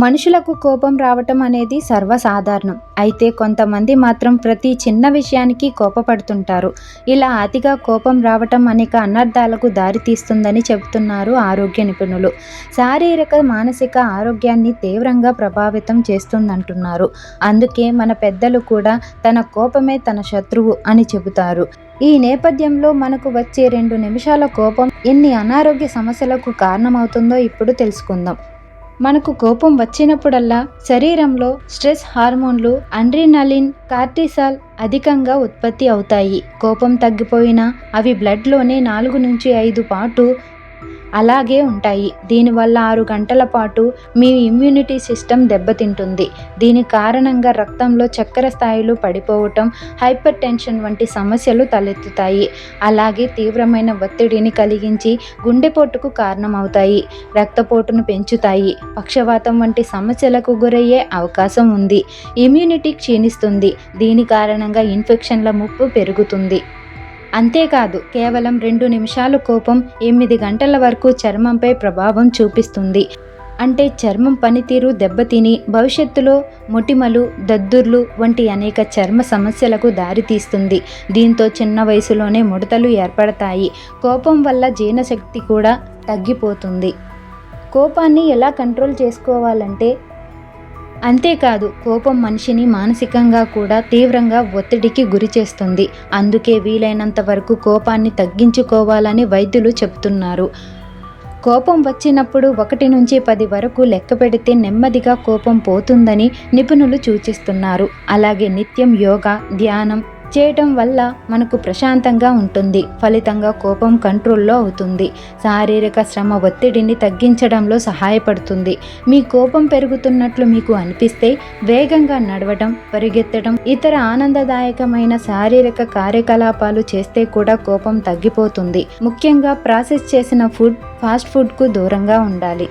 మనుషులకు కోపం రావటం అనేది సర్వసాధారణం. అయితే కొంతమంది మాత్రం ప్రతి చిన్న విషయానికి కోపపడుతుంటారు. ఇలా అతిగా కోపం రావటం అనేక అనర్థాలకు దారితీస్తుందని చెబుతున్నారు ఆరోగ్య నిపుణులు. శారీరక, మానసిక ఆరోగ్యాన్ని తీవ్రంగా ప్రభావితం చేస్తుందంటున్నారు. అందుకే మన పెద్దలు కూడా తన కోపమే తన శత్రువు అని చెబుతారు. ఈ నేపథ్యంలో మనకు వచ్చే 2 నిమిషాల కోపం ఎన్ని అనారోగ్య సమస్యలకు కారణమవుతుందో ఇప్పుడు తెలుసుకుందాం. మనకు కోపం వచ్చినప్పుడల్లా శరీరంలో స్ట్రెస్ హార్మోన్లు అడ్రినలిన్, కార్టిసాల్ అధికంగా ఉత్పత్తి అవుతాయి. కోపం తగ్గిపోయినా అవి బ్లడ్లోనే 4 నుంచి 5 పాటు అలాగే ఉంటాయి. దీనివల్ల 6 గంటల పాటు మీ ఇమ్యూనిటీ సిస్టమ్ దెబ్బతింటుంది. దీని కారణంగా రక్తంలో చక్కెర స్థాయిలు పడిపోవటం, హైపర్ టెన్షన్ వంటి సమస్యలు తలెత్తుతాయి. అలాగే తీవ్రమైన ఒత్తిడిని కలిగించి గుండెపోటుకు కారణమవుతాయి, రక్తపోటును పెంచుతాయి, పక్షవాతం వంటి సమస్యలకు గురయ్యే అవకాశం ఉంది. ఇమ్యూనిటీ క్షీణిస్తుంది. దీని కారణంగా ఇన్ఫెక్షన్ల ముప్పు పెరుగుతుంది. అంతేకాదు, కేవలం 2 నిమిషాలు కోపం 8 గంటల వరకు చర్మంపై ప్రభావం చూపిస్తుంది. అంటే చర్మం పనితీరు దెబ్బతిని భవిష్యత్తులో మొటిమలు, దద్దుర్లు వంటి అనేక చర్మ సమస్యలకు దారితీస్తుంది. దీంతో చిన్న వయసులోనే ముడతలు ఏర్పడతాయి. కోపం వల్ల జీర్ణశక్తి కూడా తగ్గిపోతుంది. కోపాన్ని ఎలా కంట్రోల్ చేసుకోవాలంటే, అంతేకాదు కోపం మనిషిని మానసికంగా కూడా తీవ్రంగా ఒత్తిడికి గురి చేస్తుంది. అందుకే వీలైనంత వరకు కోపాన్ని తగ్గించుకోవాలని వైద్యులు చెబుతున్నారు. కోపం వచ్చినప్పుడు 1 నుంచి 10 వరకు లెక్క పెడితే నెమ్మదిగా కోపం పోతుందని నిపుణులు సూచిస్తున్నారు. అలాగే నిత్యం యోగా, ధ్యానం చేయటం వల్ల మనకు ప్రశాంతంగా ఉంటుంది. ఫలితంగా కోపం కంట్రోల్లో అవుతుంది. శారీరక శ్రమ ఒత్తిడిని తగ్గించడంలో సహాయపడుతుంది. మీ కోపం పెరుగుతున్నట్లు మీకు అనిపిస్తే వేగంగా నడవడం, పరిగెత్తడం, ఇతర ఆనందదాయకమైన శారీరక కార్యకలాపాలు చేస్తే కూడా కోపం తగ్గిపోతుంది. ముఖ్యంగా ప్రాసెస్ చేసిన ఫుడ్, ఫాస్ట్ ఫుడ్కు దూరంగా ఉండాలి.